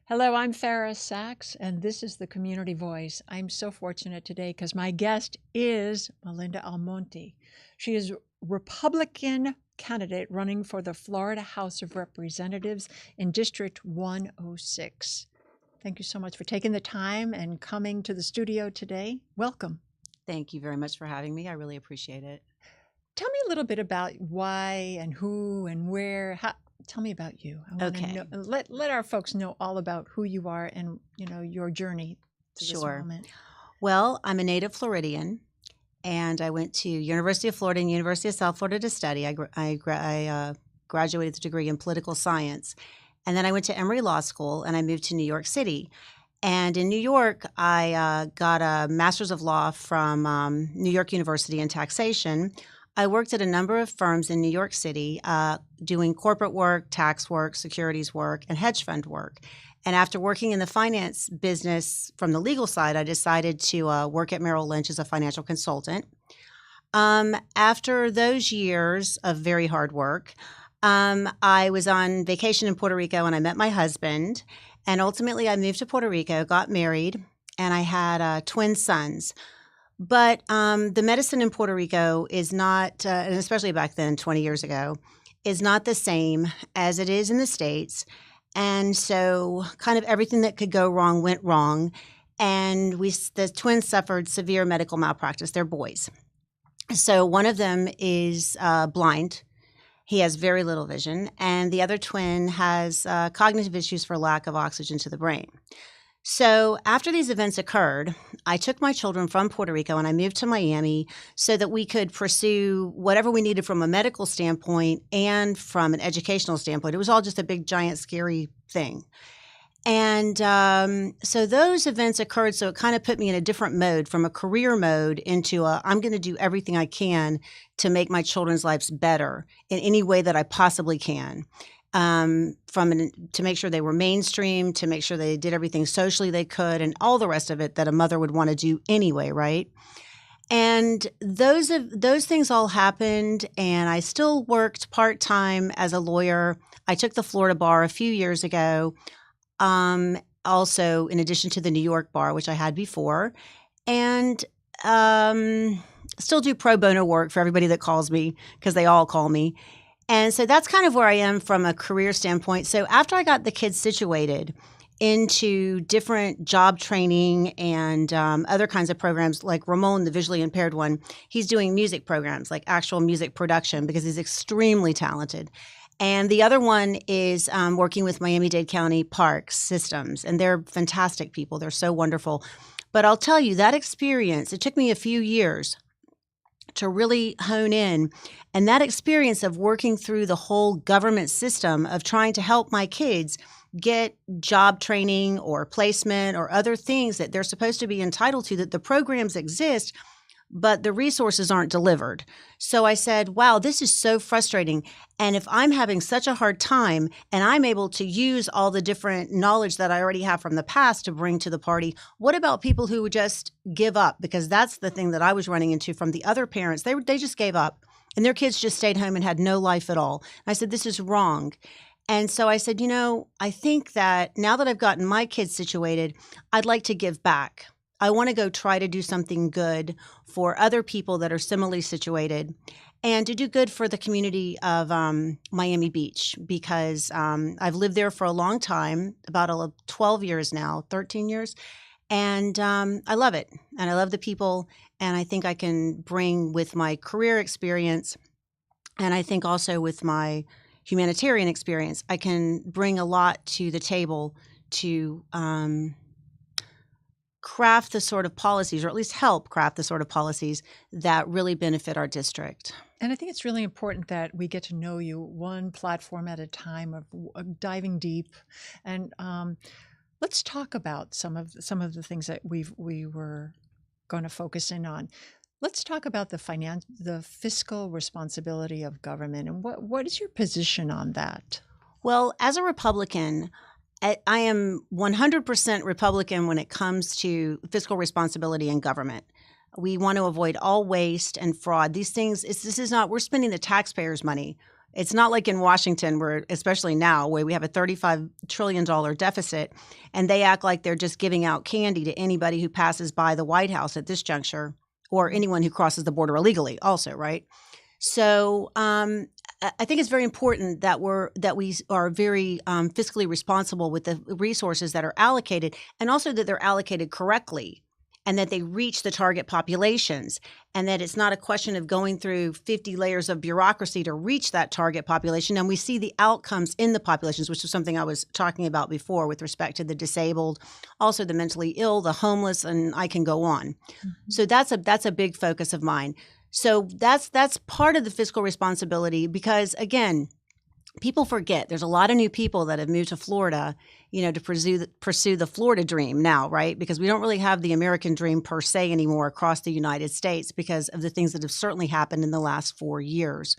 Hello, I'm Fara Sax, and this is the Community Voice. I'm so fortunate today because my guest is Melinda Almonte. She is Republican candidate running for the Florida House of Representatives in District 106. Thank you so much for taking the time and coming to the studio today. Welcome. Thank you very much for having me. I really appreciate it. Tell me a little bit about why and who and where. Tell me about you. I want to Okay. know. Let our folks know all about who you are and your journey to this Sure. moment. Well, I'm a native Floridian, and I went to University of Florida and University of South Florida to study. I graduated with a degree in political science, and then I went to Emory Law School, and I moved to New York City. And in New York, I got a Master's of Law from New York University in taxation. I worked at a number of firms in New York City doing corporate work, tax work, securities work, and hedge fund work. And after working in the finance business from the legal side, I decided to work at Merrill Lynch as a financial consultant. After those years of very hard work, I was on vacation in Puerto Rico and I met my husband. And ultimately, I moved to Puerto Rico, got married, and I had twin sons. But the medicine in Puerto Rico is not, and especially back then, 20 years ago, is not the same as it is in the States. And so kind of everything that could go wrong went wrong. And the twins suffered severe medical malpractice. They're boys. So one of them is blind. He has very little vision. And the other twin has cognitive issues for lack of oxygen to the brain. So after these events occurred, I took my children from Puerto Rico and I moved to Miami so that we could pursue whatever we needed from a medical standpoint and from an educational standpoint. It was all just a big, giant, scary thing. And so those events occurred, so it kind of put me in a different mode from a career mode into I'm going to do everything I can to make my children's lives better in any way that I possibly can. To make sure they were mainstream, to make sure they did everything socially they could, and all the rest of it that a mother would want to do anyway, right? And those things all happened, and I still worked part-time as a lawyer. I took the Florida bar a few years ago, also in addition to the New York bar, which I had before, and still do pro bono work for everybody that calls me because they all call me. And so that's kind of where I am from a career standpoint. So after I got the kids situated into different job training and other kinds of programs, like Ramon, the visually impaired one, he's doing music programs, like actual music production, because he's extremely talented. And the other one is working with Miami-Dade County Parks Systems, and they're fantastic people. They're so wonderful. But I'll tell you, that experience, it took me a few years to really hone in. And that experience of working through the whole government system of trying to help my kids get job training or placement or other things that they're supposed to be entitled to, that the programs exist, but the resources aren't delivered. So I said, wow, this is so frustrating. And if I'm having such a hard time and I'm able to use all the different knowledge that I already have from the past to bring to the party, what about people who would just give up? Because that's the thing that I was running into from the other parents. They just gave up and their kids just stayed home and had no life at all. I said, this is wrong. And so I said, I think that now that I've gotten my kids situated, I'd like to give back. I want to go try to do something good for other people that are similarly situated and to do good for the community of Miami Beach, because I've lived there for a long time, about 12 years now, 13 years, and I love it. And I love the people, and I think I can bring with my career experience, and I think also with my humanitarian experience, I can bring a lot to the table to craft the sort of policies, or at least help craft the sort of policies that really benefit our district. And I think it's really important that we get to know you one platform at a time of diving deep. And let's talk about some of the things that we were going to focus in on. Let's talk about the fiscal responsibility of government, and what is your position on that? Well, as a Republican, I am 100% Republican when it comes to fiscal responsibility in government. We want to avoid all waste and fraud. These things, we're spending the taxpayers' money. It's not like in Washington where, especially now, where we have a $35 trillion deficit and they act like they're just giving out candy to anybody who passes by the White House at this juncture or anyone who crosses the border illegally also, right? So I think it's very important that we are very fiscally responsible with the resources that are allocated, and also that they're allocated correctly, and that they reach the target populations, and that it's not a question of going through 50 layers of bureaucracy to reach that target population. And we see the outcomes in the populations, which is something I was talking about before with respect to the disabled, also the mentally ill, the homeless, and I can go on. Mm-hmm. So that's a big focus of mine. So that's part of the fiscal responsibility because, again, people forget there's a lot of new people that have moved to Florida, to pursue the Florida dream now, right? Because we don't really have the American dream per se anymore across the United States because of the things that have certainly happened in the last 4 years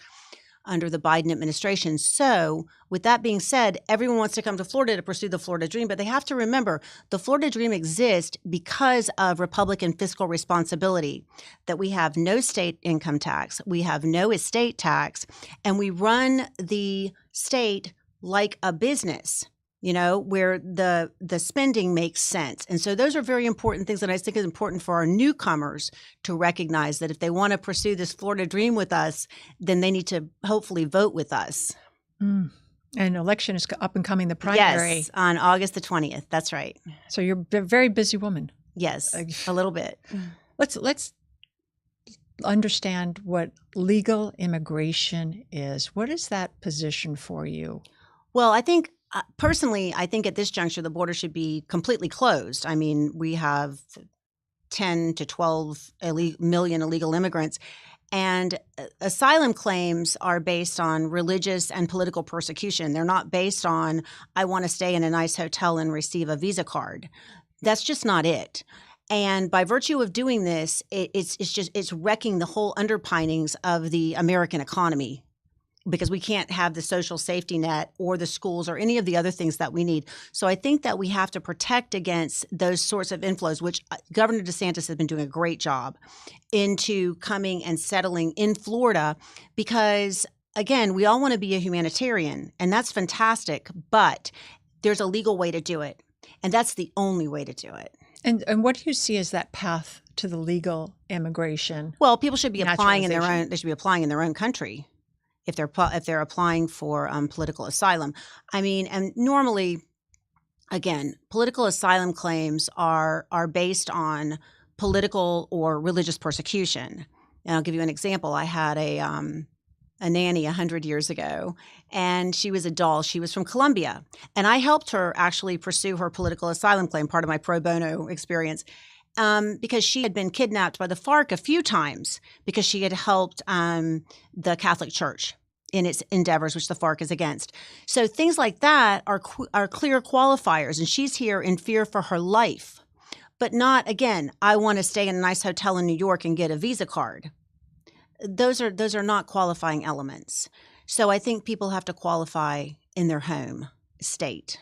under the Biden administration. So with that being said, everyone wants to come to Florida to pursue the Florida dream, but they have to remember the Florida dream exists because of Republican fiscal responsibility, that we have no state income tax, we have no estate tax, and we run the state like a business, where the spending makes sense. And so those are very important things that I think is important for our newcomers to recognize, that if they want to pursue this Florida dream with us, then they need to hopefully vote with us. Mm. And election is up and coming, the primary. Yes, on August the 20th. That's right. So you're a very busy woman. Yes, a little bit. Let's understand what legal immigration is. What is that position for you? Well, I think personally, I think at this juncture, the border should be completely closed. I mean, we have 10 to 12 million illegal immigrants, and asylum claims are based on religious and political persecution. They're not based on, I want to stay in a nice hotel and receive a Visa card. That's just not it. And by virtue of doing this, it's wrecking the whole underpinnings of the American economy, because we can't have the social safety net or the schools or any of the other things that we need. So I think that we have to protect against those sorts of inflows, which Governor DeSantis has been doing a great job into coming and settling in Florida, because, again, we all want to be a humanitarian, and that's fantastic, but there's a legal way to do it, and that's the only way to do it. And what do you see as that path to the legal immigration? Well, people should be applying in their own. They should be applying in their own country if they're applying for political asylum. I mean, and normally, again, political asylum claims are based on political or religious persecution. And I'll give you an example. I had a nanny 100 years ago, and she was a doll. She was from Colombia, and I helped her actually pursue her political asylum claim, part of my pro bono experience, because she had been kidnapped by the FARC a few times because she had helped the Catholic Church in its endeavors, which the FARC is against. So things like that are clear qualifiers, and she's here in fear for her life, but not, again, I want to stay in a nice hotel in New York and get a Visa card. Those are not qualifying elements. So I think people have to qualify in their home state.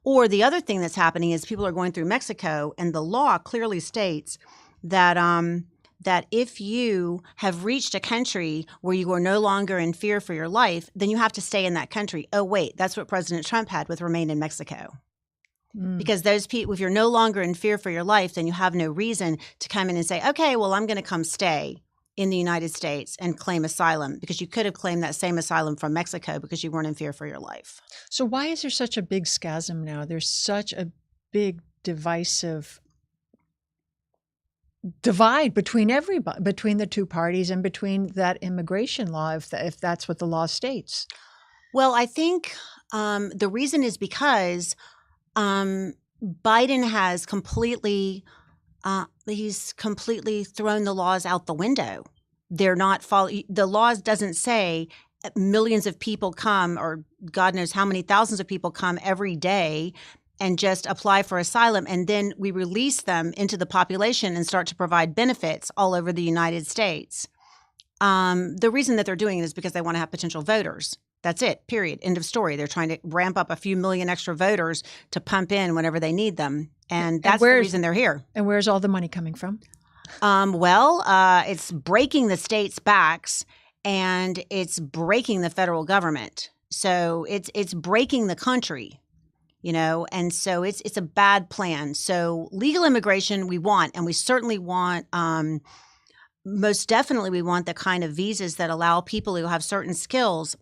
Or the other thing that's happening is people are going through Mexico, and the law clearly states that that if you have reached a country where you are no longer in fear for your life, then you have to stay in that country. Oh, wait, that's what President Trump had with Remain in Mexico. Because those people, if you're no longer in fear for your life, then you have no reason to come in and say, okay, well, I'm going to come stay in the United States and claim asylum, because you could have claimed that same asylum from Mexico because you weren't in fear for your life. So why is there such a big schism now? There's such a big divisive divide between everybody, between the two parties and between that immigration law, if that's what the law states. Well, I think the reason is because Biden has he's completely thrown the laws out the window. They're not the laws doesn't say millions of people come, or God knows how many thousands of people come every day and just apply for asylum, and then we release them into the population and start to provide benefits all over the United States. The reason that they're doing it is because they want to have potential voters. That's it, period. End of story. They're trying to ramp up a few million extra voters to pump in whenever they need them. And that's the reason they're here. And where's all the money coming from? It's breaking the states' backs and it's breaking the federal government. So it's breaking the country, and so it's a bad plan. So legal immigration we want, and we certainly want, most definitely we want the kind of visas that allow people who have certain skills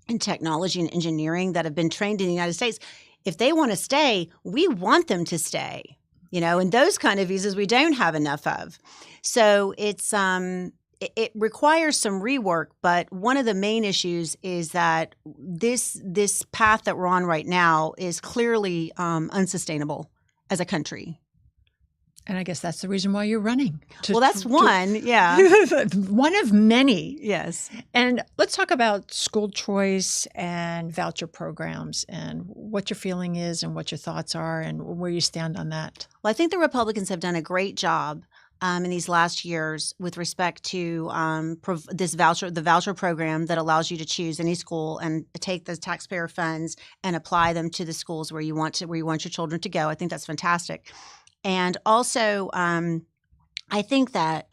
in technology and engineering that have been trained in the United States. If they want to stay, we want them to stay, and those kind of visas we don't have enough of. So it requires some rework, but one of the main issues is that this path that we're on right now is clearly unsustainable as a country. And I guess that's the reason why you're running. Well, that's one, yeah. One of many. Yes. And let's talk about school choice and voucher programs and what your feeling is and what your thoughts are and where you stand on that. Well, I think the Republicans have done a great job in these last years with respect to the voucher program that allows you to choose any school and take the taxpayer funds and apply them to the schools where you want your children to go. I think that's fantastic. And also, I think that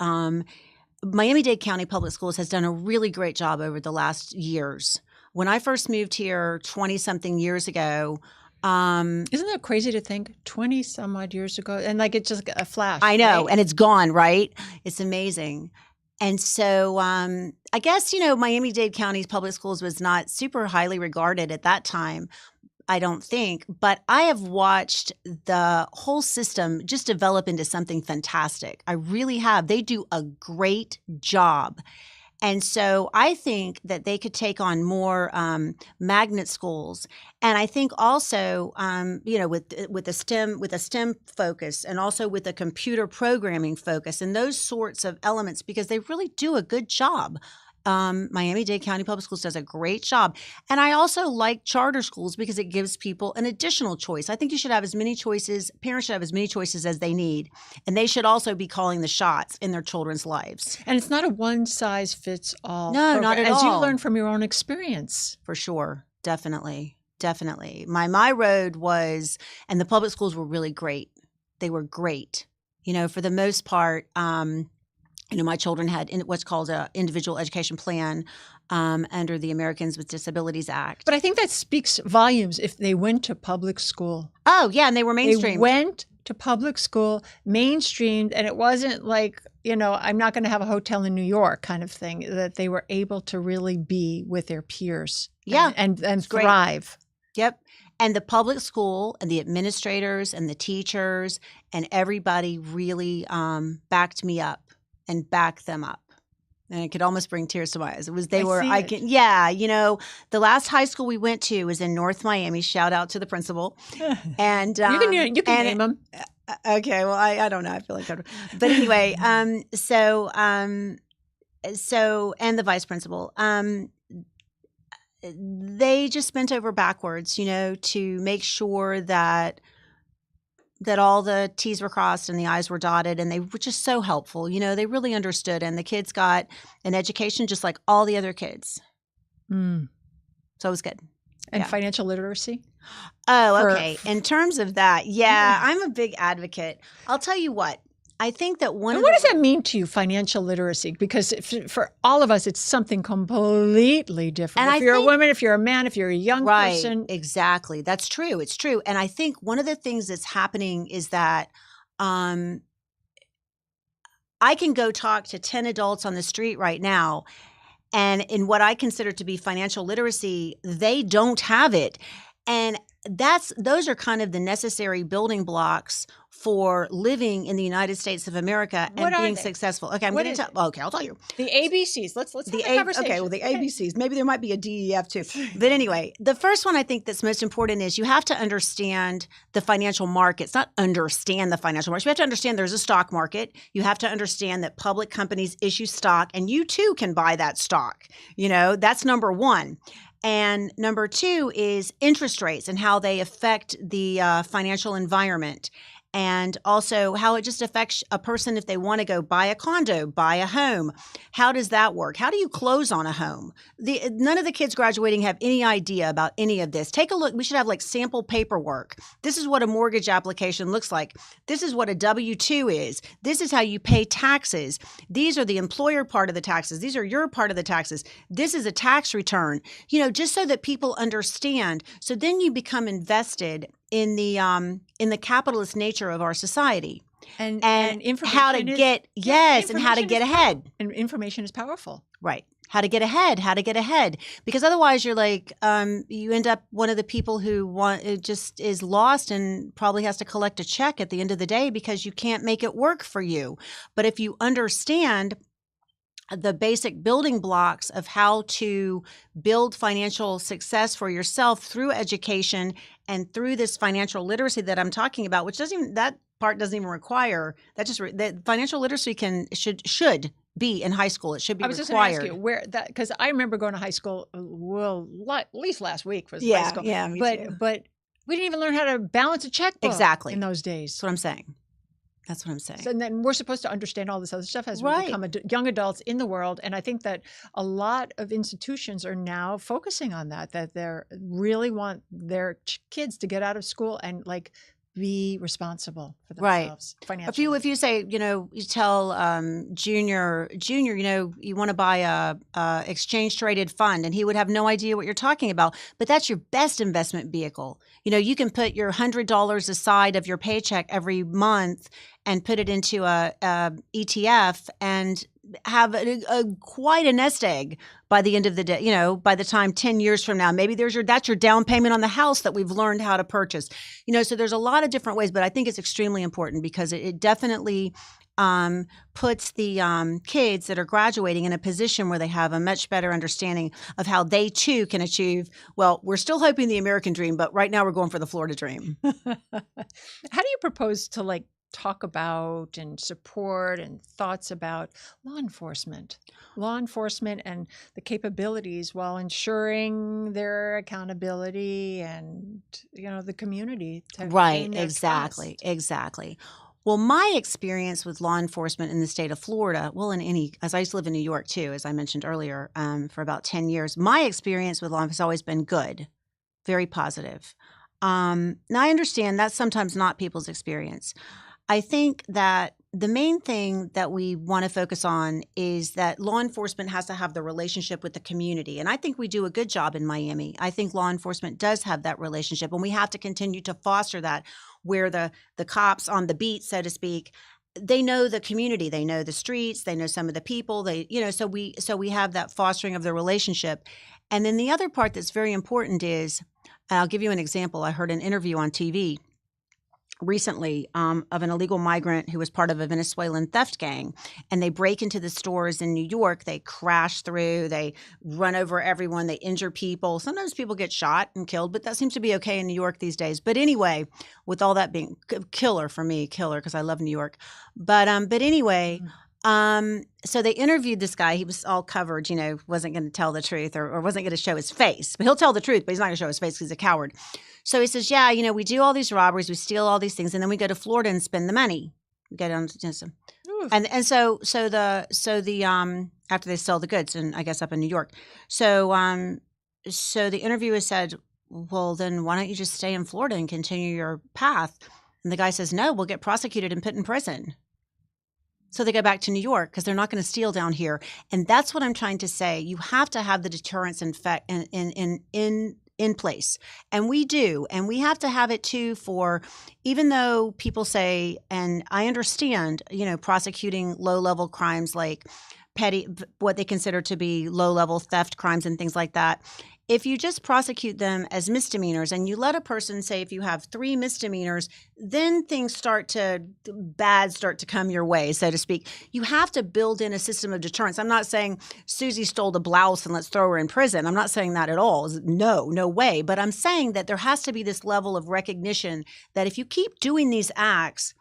Miami-Dade County Public Schools has done a really great job over the last years. When I first moved here 20-something years ago, isn't that crazy to think 20 some odd years ago? And like it's just a flash. I know. Right? And it's gone, right? It's amazing. And so I guess, Miami-Dade County's public schools was not super highly regarded at that time, I don't think. But I have watched the whole system just develop into something fantastic. I really have. They do a great job. And so I think that they could take on more magnet schools, and I think also, with a STEM focus, and also with a computer programming focus, and those sorts of elements, because they really do a good job. Miami-Dade County Public Schools does a great job. And I also like charter schools because it gives people an additional choice. I think you should have as many choices, parents should have as many choices as they need. And they should also be calling the shots in their children's lives. And it's not a one-size-fits-all No, program, not at as all. you learned from your own experience. For sure. Definitely. My road was, and the public schools were really great. They were great. For the most part, my children had what's called an individual education plan under the Americans with Disabilities Act. But I think that speaks volumes if they went to public school. Oh, yeah, and they were mainstreamed. They went to public school, mainstreamed, and it wasn't like, I'm not going to have a hotel in New York kind of thing, that they were able to really be with their peers and thrive. Yep. And the public school and the administrators and the teachers and everybody really backed me up. And back them up. And it could almost bring tears to my eyes. The last high school we went to was in North Miami. Shout out to the principal. And you can name them. Okay, well, I don't know. I feel like that. But anyway, so and the vice principal, they just bent over backwards, to make sure that all the T's were crossed and the I's were dotted, and they were just so helpful. They really understood, and the kids got an education just like all the other kids. So it was good. And financial literacy? Oh, okay. In terms of that, I'm a big advocate. I'll tell you what. I think that what does that mean to you, financial literacy? Because for all of us, it's something completely different. If you're a woman, if you're a man, if you're a young person. Exactly. That's true. It's true. And I think one of the things that's happening is that I can go talk to 10 adults on the street right now, and in what I consider to be financial literacy, they don't have it. And those are kind of the necessary building blocks for living in the United States of America and being successful. Okay, I'll tell you. The ABCs. Let's have a conversation. Okay, well, the ABCs. Maybe there might be a DEF too. But anyway, the first one I think that's most important is you have to understand the financial markets. Not understand the financial markets. You have to understand there's a stock market. You have to understand that public companies issue stock, and you too can buy that stock. That's number one. And number two is interest rates and how they affect the financial environment. and also how it just affects a person if they want to go buy a condo, buy a home. How does that work? How do you close on a home? None of the kids graduating have any idea about any of this. Take a look. We should have like sample paperwork. This is what a mortgage application looks like. This is what a W-2 is. This is how you pay taxes. These are the employer part of the taxes. These are your part of the taxes. This is a tax return, just so that people understand. So then you become invested in the capitalist nature of our society, and information how to get and how to get ahead. And information is powerful, right? How to get ahead, because otherwise you're like you end up one of the people who just is lost and probably has to collect a check at the end of the day because you can't make it work for you. But if you understand the basic building blocks of how to build financial success for yourself through education and through this financial literacy that I'm talking about, which that part doesn't even require that. That financial literacy should be in high school. It should be required. I was just going to ask you where that, because I remember going to high school. Well, at least last week was high school. Yeah, me too. But we didn't even learn how to balance a checkbook in those days. That's what I'm saying. So, and then we're supposed to understand all this other stuff as we become young adults in the world. And I think that a lot of institutions are now focusing on that they really want their kids to get out of school and like be responsible for themselves financially. If you say, you tell junior, you want to buy a exchange traded fund, and he would have no idea what you're talking about, but that's your best investment vehicle. You can put your $100 aside of your paycheck every month and put it into a ETF and have quite a nest egg by the end of the day, by the time 10 years from now, maybe that's your down payment on the house that we've learned how to purchase. So there's a lot of different ways, but I think it's extremely important because it definitely puts the kids that are graduating in a position where they have a much better understanding of how they too can achieve. Well, we're still hoping the American dream, but right now we're going for the Florida dream. How do you propose to talk about and support and thoughts about law enforcement and the capabilities while ensuring their accountability and the community to gain their trust? Exactly. Well, my experience with law enforcement in the state of Florida, as I used to live in New York too, as I mentioned earlier, for about 10 years, my experience with law enforcement has always been good, very positive. Now I understand that's sometimes not people's experience. I think that the main thing that we want to focus on is that law enforcement has to have the relationship with the community. And I think we do a good job in Miami. I think law enforcement does have that relationship, and we have to continue to foster that, where the cops on the beat, so to speak, they know the community, they know the streets, they know some of the people, so we have that fostering of the relationship. And then the other part that's very important is, I'll give you an example. I heard an interview on TV recently of an illegal migrant who was part of a Venezuelan theft gang, and they break into the stores in New York. They crash through, they run over everyone, they injure people. Sometimes people get shot and killed, but that seems to be okay in New York these days. But anyway, with all that being killer because I love New York. But anyway, so they interviewed this guy. He was all covered, wasn't going to tell the truth or wasn't going to show his face. But he'll tell the truth, but he's not going to show his face because he's a coward. So he says, we do all these robberies, we steal all these things, and then we go to Florida and spend the money. We get on and so the after they sell the goods, and I guess up in New York. So the interviewer said, well, then why don't you just stay in Florida and continue your path? And the guy says, no, we'll get prosecuted and put in prison. So they go back to New York because they're not going to steal down here. And that's what I'm trying to say. You have to have the deterrence in place. And we do. And we have to have it too even though people say, and I understand, prosecuting low-level crimes like what they consider to be low-level theft crimes and things like that. If you just prosecute them as misdemeanors and you let a person say, if you have 3 misdemeanors, then things start to come your way, so to speak. You have to build in a system of deterrence. I'm not saying Susie stole the blouse and let's throw her in prison. I'm not saying that at all. No way. But I'm saying that there has to be this level of recognition that if you keep doing these acts,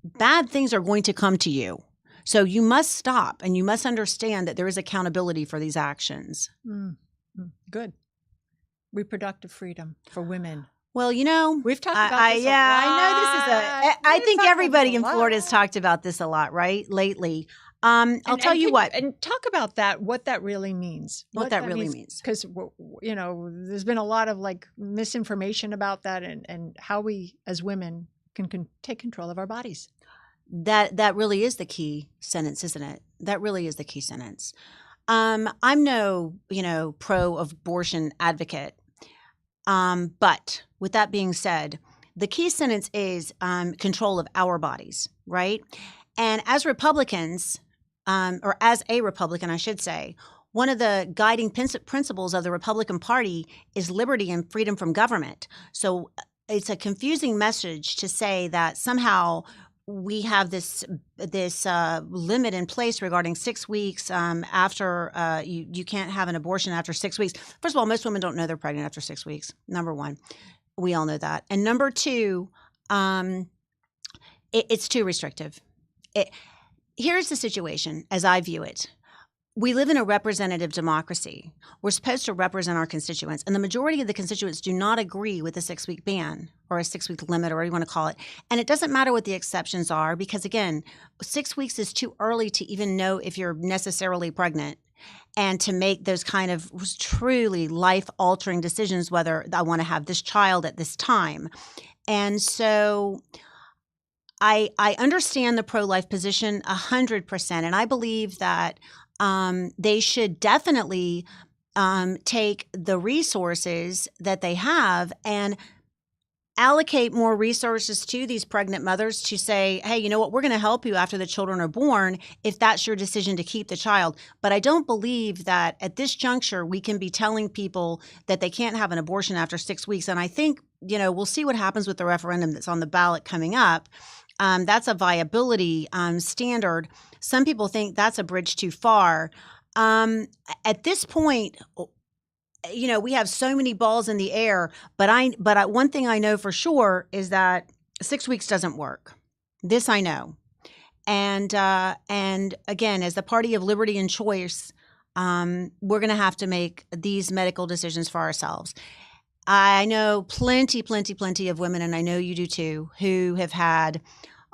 bad things are going to come to you. So you must stop and you must understand that there is accountability for these actions. Good. Reproductive freedom for women. Well, We've talked about this a lot. I know this is I think everybody in Florida has talked about this a lot, right? Lately. I'll tell you what. And talk about that, what that really means. What that really means. Because, there's been a lot of misinformation about that and how we as women can take control of our bodies. That really is the key sentence, isn't it? That really is the key sentence. I'm no, pro-abortion advocate. But with that being said, the key sentence is control of our bodies, right? And as Republicans, or as a Republican, I should say, one of the guiding principles of the Republican Party is liberty and freedom from government. So it's a confusing message to say that somehow we have this limit in place regarding 6 weeks after you can't have an abortion after 6 weeks. First of all, most women don't know they're pregnant after 6 weeks. Number one, we all know that. And number two, it's too restrictive. Here's the situation as I view it. We live in a representative democracy. We're supposed to represent our constituents, and the majority of the constituents do not agree with a 6-week ban or a 6-week limit, or whatever you want to call it. And it doesn't matter what the exceptions are because, again, 6 weeks is too early to even know if you're necessarily pregnant and to make those kind of truly life-altering decisions, whether I want to have this child at this time. And so I understand the pro-life position 100%, and I believe that they should definitely take the resources that they have and allocate more resources to these pregnant mothers to say, hey, you know what, we're going to help you after the children are born if that's your decision to keep the child. But I don't believe that at this juncture we can be telling people that they can't have an abortion after 6 weeks. And I think, we'll see what happens with the referendum that's on the ballot coming up. That's a viability standard. Some people think that's a bridge too far. At this point, we have so many balls in the air, but one thing I know for sure is that 6 weeks doesn't work. This I know. And again, as the party of liberty and choice, we're going to have to make these medical decisions for ourselves. I know plenty of women, and I know you do too, who have had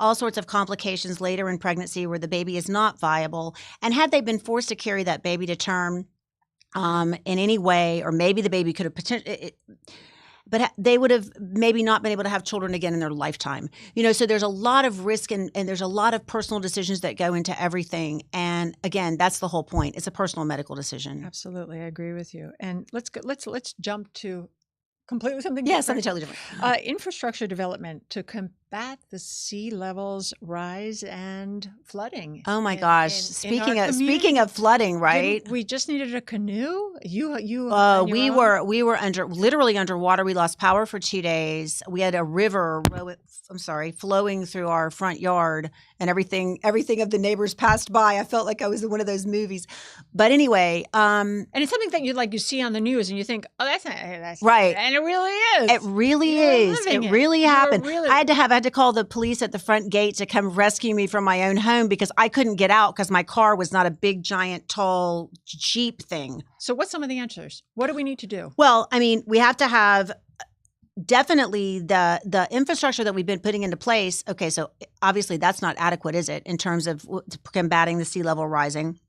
all sorts of complications later in pregnancy where the baby is not viable. And had they been forced to carry that baby to term in any way, or maybe the baby could have potentially, but they would have maybe not been able to have children again in their lifetime. So there's a lot of risk and there's a lot of personal decisions that go into everything. And again, that's the whole point. It's a personal medical decision. Absolutely. I agree with you. And let's jump to completely something different. Yeah, something totally different. Infrastructure development to combat the sea levels rise and flooding. Oh my gosh! Speaking of flooding, right? We just needed a canoe. We were literally underwater. We lost power for 2 days. We had a river flowing through our front yard, and everything of the neighbors passed by. I felt like I was in one of those movies. But anyway, and it's something that you see on the news, and you think, oh, that's right, and it really is. It really is. It really happened. I had to call the police at the front gate to come rescue me from my own home because I couldn't get out because my car was not a big, giant, tall Jeep thing. So what's some of the answers? What do we need to do? Well, we have to have definitely the infrastructure that we've been putting into place. Okay, so obviously that's not adequate, is it, in terms of combating the sea level rising?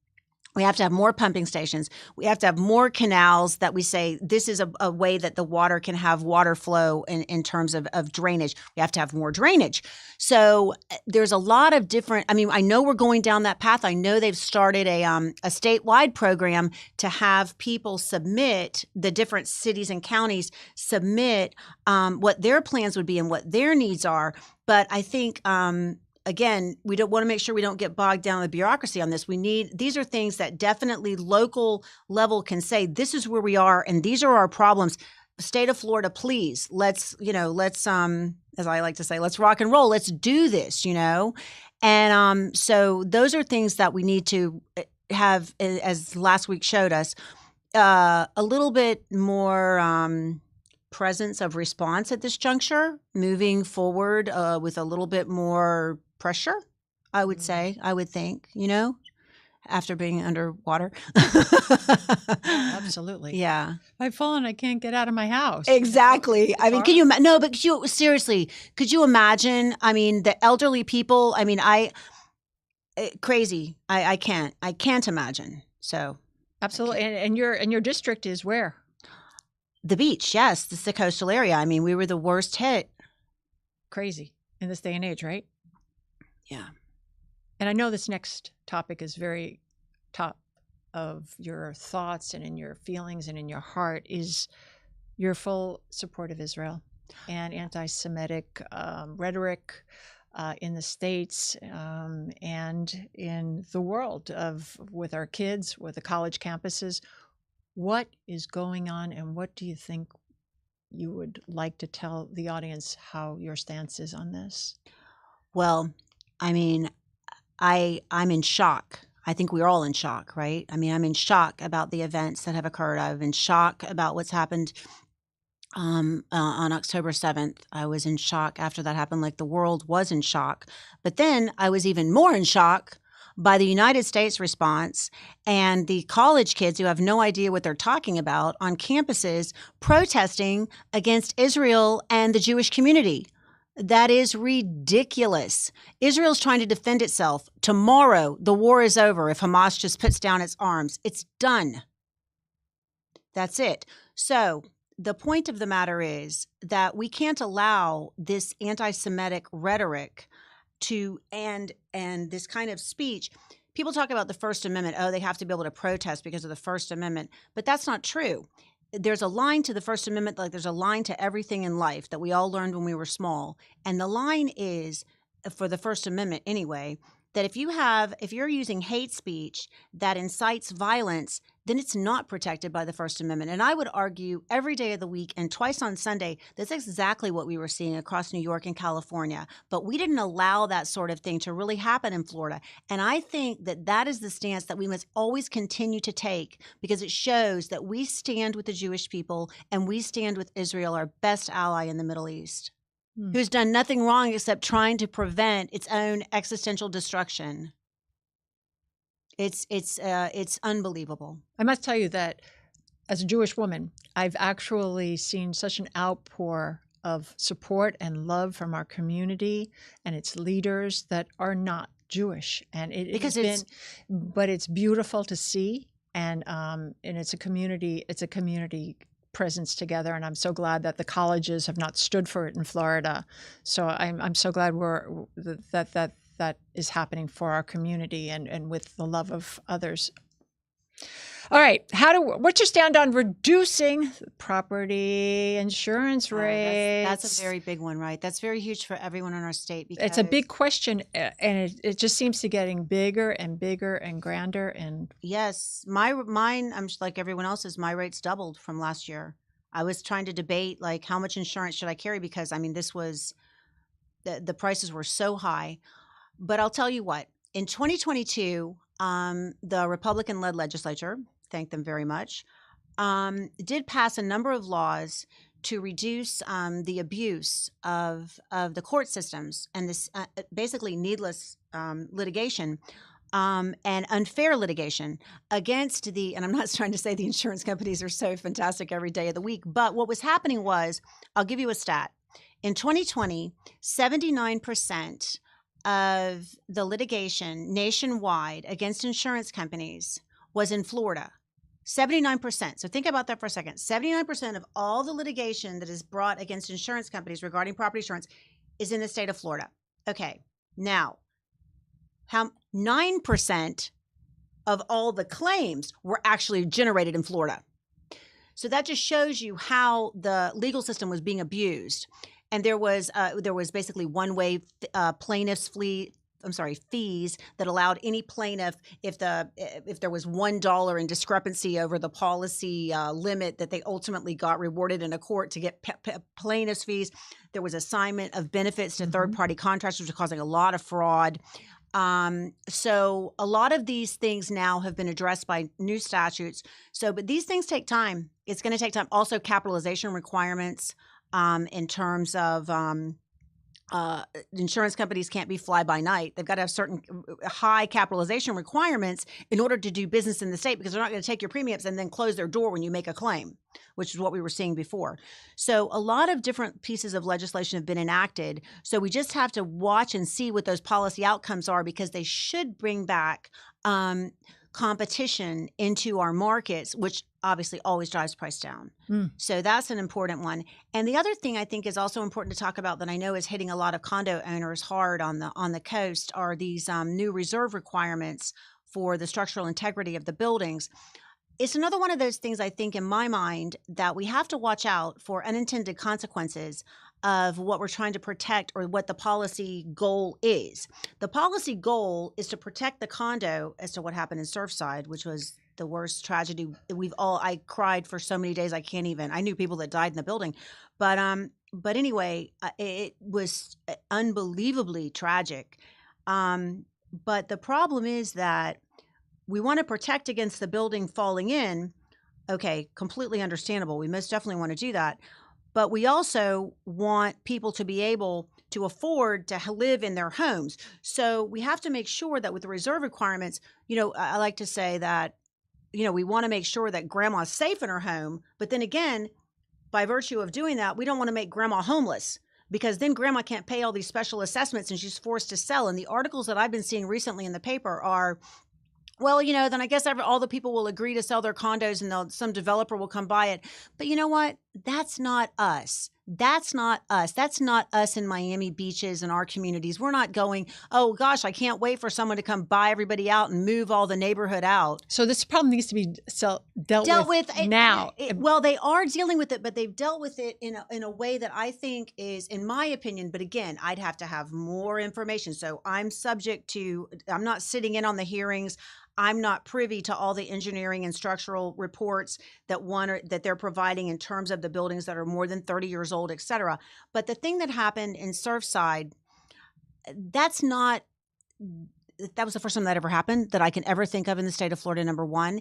We have to have more pumping stations. We have to have more canals that we say this is a way that the water can have water flow in terms of drainage. We have to have more drainage. So there's a lot of different, I know we're going down that path. I know they've started a statewide program to have people submit, the different cities and counties submit what their plans would be and what their needs are. But I think again, we don't want to make sure we don't get bogged down in the bureaucracy on this. These are things that definitely local level can say, this is where we are and these are our problems. State of Florida, please, let's, as I like to say, let's rock and roll. Let's do this, And so those are things that we need to have, as last week showed us, a little bit more presence of response at this juncture, moving forward with a little bit more pressure, I would say, I would think, after being underwater. Absolutely. Yeah. If I've fallen, I can't get out of my house. Exactly. I mean, can you? no, but seriously, could you imagine? I mean, the elderly people, I mean, crazy. I can't imagine. So. Absolutely. And your district is where? The beach. Yes. This is the coastal area. I mean, we were the worst hit. Crazy in this day and age, right? Yeah. And I know this next topic is very top of your thoughts and in your feelings and in your heart is your full support of Israel and anti-Semitic rhetoric in the States and in the world with our kids, with the college campuses. What is going on, and what do you think you would like to tell the audience how your stance is on this? Well, I mean, I'm in shock. I think we're all in shock, right? I mean, I'm in shock about the events that have occurred. I'm in shock about what's happened on October 7th. I was in shock after that happened, like the world was in shock. But then I was even more in shock by the United States response and the college kids who have no idea what they're talking about on campuses protesting against Israel and the Jewish community. That is ridiculous. Israel's trying to defend itself. Tomorrow, the war is over if Hamas just puts down its arms. It's done. That's it. So the point of the matter is that we can't allow this anti-Semitic rhetoric and this kind of speech. People talk about the First Amendment. Oh, they have to be able to protest because of the First Amendment. But that's not true. There's a line to the First Amendment, like there's a line to everything in life that we all learned when we were small. And the line is, for the First Amendment anyway, that if you're using hate speech that incites violence, then it's not protected by the First Amendment. And I would argue every day of the week and twice on Sunday, that's exactly what we were seeing across New York and California. But we didn't allow that sort of thing to really happen in Florida. And I think that that is the stance that we must always continue to take, because it shows that we stand with the Jewish people and we stand with Israel, our best ally in the Middle East, who's done nothing wrong except trying to prevent its own existential destruction. It's unbelievable. I must tell you that as a Jewish woman, I've actually seen such an outpour of support and love from our community and its leaders that are not Jewish, and but it's beautiful to see, and it's a community presence together, and I'm so glad that the colleges have not stood for it in Florida. So I'm so glad that is happening for our community and with the love of others. All right, what's your stand on reducing property insurance rates? That's a very big one, right? That's very huge for everyone in our state. Because it's a big question, and it just seems to getting bigger and bigger and grander. And yes, mine, I'm just like everyone else's. My rates doubled from last year. I was trying to debate like how much insurance should I carry, because I mean this was the prices were so high. But I'll tell you what, in 2022, the Republican-led legislature, thank them very much, did pass a number of laws to reduce the abuse of the court systems and this basically needless litigation and unfair litigation against and I'm not trying to say the insurance companies are so fantastic every day of the week, but what was happening was, I'll give you a stat. In 2020, 79% of the litigation nationwide against insurance companies was in Florida. 79%. So think about that for a second. 79% of all the litigation that is brought against insurance companies regarding property insurance is in the state of Florida. Okay. Now, 9% of all the claims were actually generated in Florida. So that just shows you how the legal system was being abused. And there was basically one-way fees that allowed any plaintiff, if there was $1 in discrepancy over the policy limit, that they ultimately got rewarded in a court to get plaintiff's fees. There was assignment of benefits to third-party contractors, which was causing a lot of fraud. So a lot of these things now have been addressed by new statutes. But these things take time. It's going to take time. Also, capitalization requirements in terms of insurance companies can't be fly by night. They've got to have certain high capitalization requirements in order to do business in the state, because they're not going to take your premiums and then close their door when you make a claim, which is what we were seeing before. So a lot of different pieces of legislation have been enacted. So we just have to watch and see what those policy outcomes are, because they should bring back competition into our markets, which obviously always drives price down. So that's an important one. And the other thing I think is also important to talk about that I know is hitting a lot of condo owners hard on the coast are these new reserve requirements for the structural integrity of the buildings. It's another one of those things, I think, in my mind, that we have to watch out for unintended consequences of what we're trying to protect, or what the policy goal is. The policy goal is to protect the condo, as to what happened in Surfside, which was the worst tragedy. I cried for so many days, I can't even. I knew people that died in the building. But anyway, it was unbelievably tragic. But the problem is that we want to protect against the building falling in. Okay, completely understandable. We most definitely want to do that. But we also want people to be able to afford to live in their homes. So we have to make sure that with the reserve requirements, I like to say that, we want to make sure that grandma's safe in her home. But then again, by virtue of doing that, we don't want to make grandma homeless, because then grandma can't pay all these special assessments and she's forced to sell. And the articles that I've been seeing recently in the paper are, well, then I guess all the people will agree to sell their condos and some developer will come buy it. But you know what? That's not us. That's not us. That's not us in Miami beaches and our communities. We're not going, oh gosh, I can't wait for someone to come buy everybody out and move all the neighborhood out. So this problem needs to be dealt with now. Well, they are dealing with it, but they've dealt with it in a way that I think is, in my opinion, but again, I'd have to have more information. So I'm not sitting in on the hearings. I'm not privy to all the engineering and structural reports that they're providing in terms of the buildings that are more than 30 years old, et cetera. But the thing that happened in Surfside, that was the first time that ever happened that I can ever think of in the state of Florida, number one.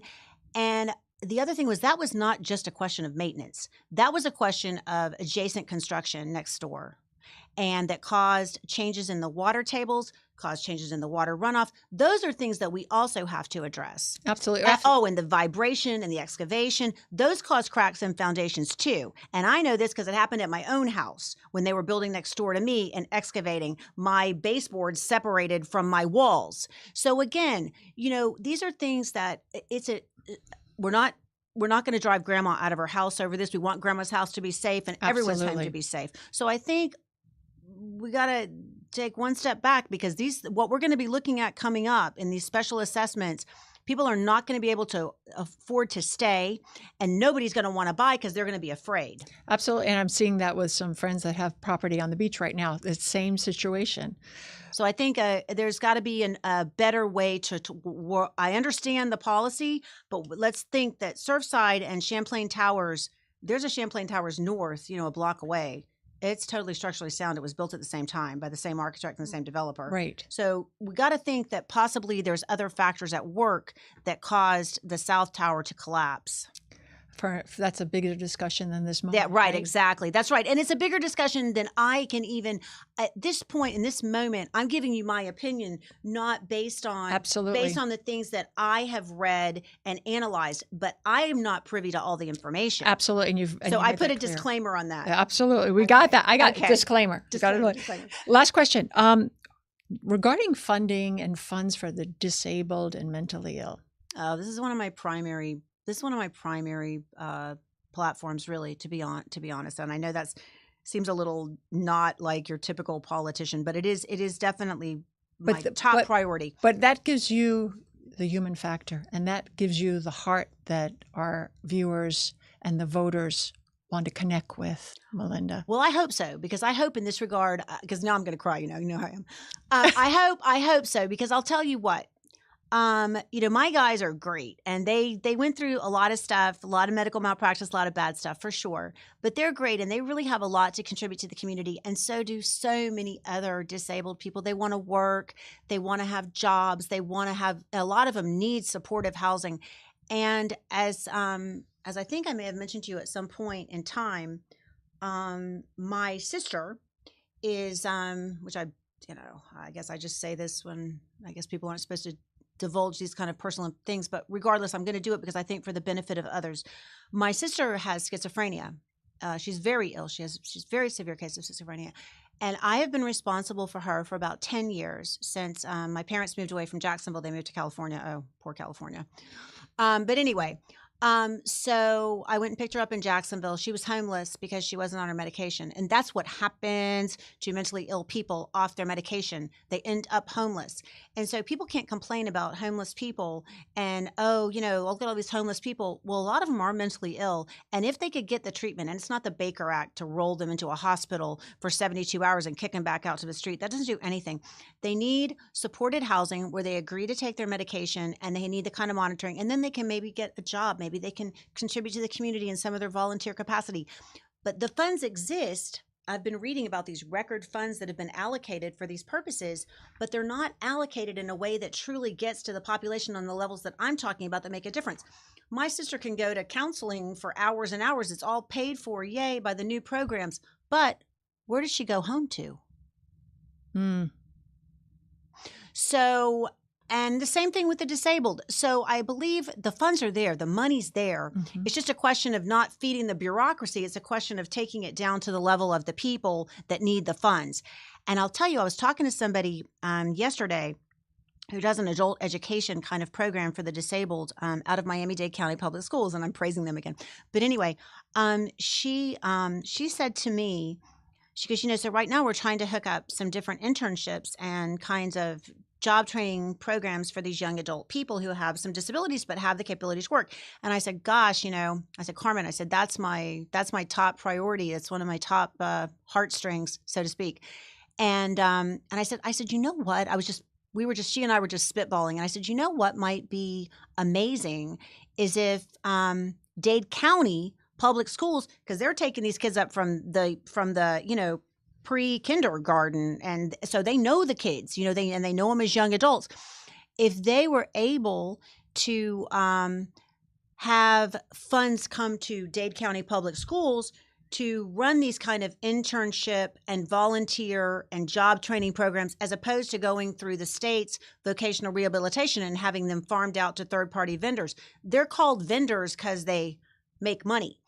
And the other thing was, that was not just a question of maintenance. That was a question of adjacent construction next door. And that caused changes in the water tables, caused changes in the water runoff. Those are things that we also have to address. Absolutely. And the vibration and the excavation, those cause cracks in foundations too. And I know this because it happened at my own house when they were building next door to me and excavating. My baseboards separated from my walls. So again, these are things that we're not going to drive grandma out of her house over this. We want grandma's house to be safe and everyone's home to be safe. So I think we got to take one step back, because what we're going to be looking at coming up in these special assessments, people are not going to be able to afford to stay, and nobody's going to want to buy because they're going to be afraid. Absolutely. And I'm seeing that with some friends that have property on the beach right now, the same situation. So I think there's got to be a better way to work. I understand the policy, but let's think that Surfside and Champlain Towers, there's a Champlain Towers north, a block away. It's totally structurally sound. It was built at the same time by the same architect and the same developer. Right. So we got to think that possibly there's other factors at work that caused the South Tower to collapse. That's a bigger discussion than this moment. Yeah, right, exactly. That's right. And it's a bigger discussion than I can even, at this point, in this moment, I'm giving you my opinion, not based on the things that I have read and analyzed, but I am not privy to all the information. Absolutely. So I put a disclaimer on that. Absolutely. We got that. I got disclaimer. Disclaimer. Last question. Regarding funding and funds for the disabled and mentally ill. This is one of my primary platforms, really, to be honest. And I know that seems a little not like your typical politician, but it is definitely my top priority. But that gives you the human factor, and that gives you the heart that our viewers and the voters want to connect with, Melinda. Well, I hope so, because I hope in this regard, because now I'm going to cry, you know how I am. I hope so, because I'll tell you what. My guys are great, and they went through a lot of stuff, a lot of medical malpractice, a lot of bad stuff for sure, but they're great, and they really have a lot to contribute to the community. And so do so many other disabled people. They want to work, they want to have jobs, they want to have, a lot of them need supportive housing. And as I think I may have mentioned to you at some point in time, my sister is, which I guess I just say this when I guess people aren't supposed to divulge these kind of personal things, but regardless, I'm going to do it because I think for the benefit of others. My sister has schizophrenia. She's very ill. She's very severe case of schizophrenia. And I have been responsible for her for about 10 years since my parents moved away from Jacksonville. They moved to California. Oh, poor California. But anyway, so I went and picked her up in Jacksonville. She was homeless because she wasn't on her medication. And that's what happens to mentally ill people off their medication. They end up homeless. And so people can't complain about homeless people and, oh, look at all these homeless people. Well, a lot of them are mentally ill. And if they could get the treatment, and it's not the Baker Act to roll them into a hospital for 72 hours and kick them back out to the street. That doesn't do anything. They need supported housing where they agree to take their medication and they need the kind of monitoring. And then they can maybe get a job. Maybe they can contribute to the community in some of their volunteer capacity. But the funds exist. I've been reading about these record funds that have been allocated for these purposes, but they're not allocated in a way that truly gets to the population on the levels that I'm talking about that make a difference. My sister can go to counseling for hours and hours. It's all paid for, yay, by the new programs. But where does she go home to? So, and the same thing with the disabled. So I believe the funds are there. The money's there. Mm-hmm. It's just a question of not feeding the bureaucracy. It's a question of taking it down to the level of the people that need the funds. And I'll tell you, I was talking to somebody yesterday who does an adult education kind of program for the disabled out of Miami-Dade County Public Schools, and I'm praising them again. But anyway, she said to me, she goes, so right now we're trying to hook up some different internships and kinds of job training programs for these young adult people who have some disabilities but have the capability to work. And I said, gosh, I said, Carmen, I said, that's my top priority. It's one of my top heartstrings, so to speak. And I said, you know what? She and I were just spitballing. And I said, you know what might be amazing is if Dade County Public Schools, because they're taking these kids up from the pre-kindergarten, and so they know the kids, they know them as young adults. If they were able to have funds come to Dade County Public Schools to run these kind of internship and volunteer and job training programs, as opposed to going through the state's vocational rehabilitation and having them farmed out to third-party vendors. They're called vendors because they make money.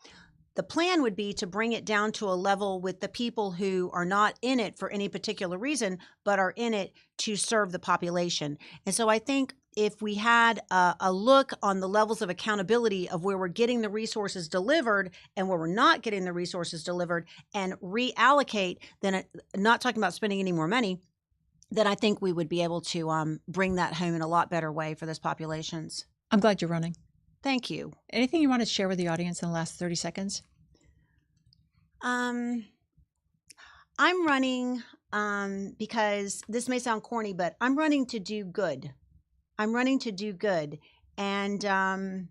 The plan would be to bring it down to a level with the people who are not in it for any particular reason, but are in it to serve the population. And so I think if we had a look on the levels of accountability of where we're getting the resources delivered and where we're not getting the resources delivered and reallocate, then not talking about spending any more money, then I think we would be able to bring that home in a lot better way for those populations. I'm glad you're running. Thank you. Anything you want to share with the audience in the last 30 seconds? I'm running because this may sound corny, but I'm running to do good. I'm running to do good. And I'm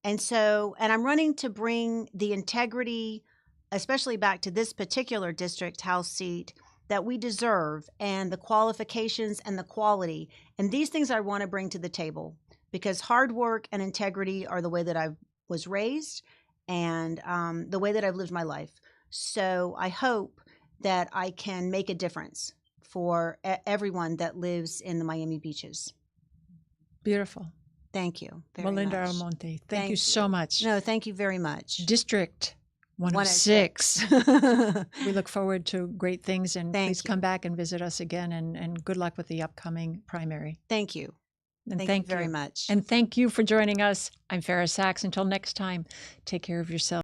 running to bring the integrity, especially back to this particular district house seat, that we deserve, and the qualifications and the quality. And these things I want to bring to the table, because hard work and integrity are the way that I was raised and the way that I've lived my life. So I hope that I can make a difference for everyone that lives in the Miami beaches. Beautiful. Thank you very Melinda much. Almonte, thank you so much. No, thank you very much. District 106. We look forward to great things, and please come back and visit us again, and good luck with the upcoming primary. Thank you. And thank you very much. And thank you for joining us. I'm Fara Sax. Until next time, take care of yourself.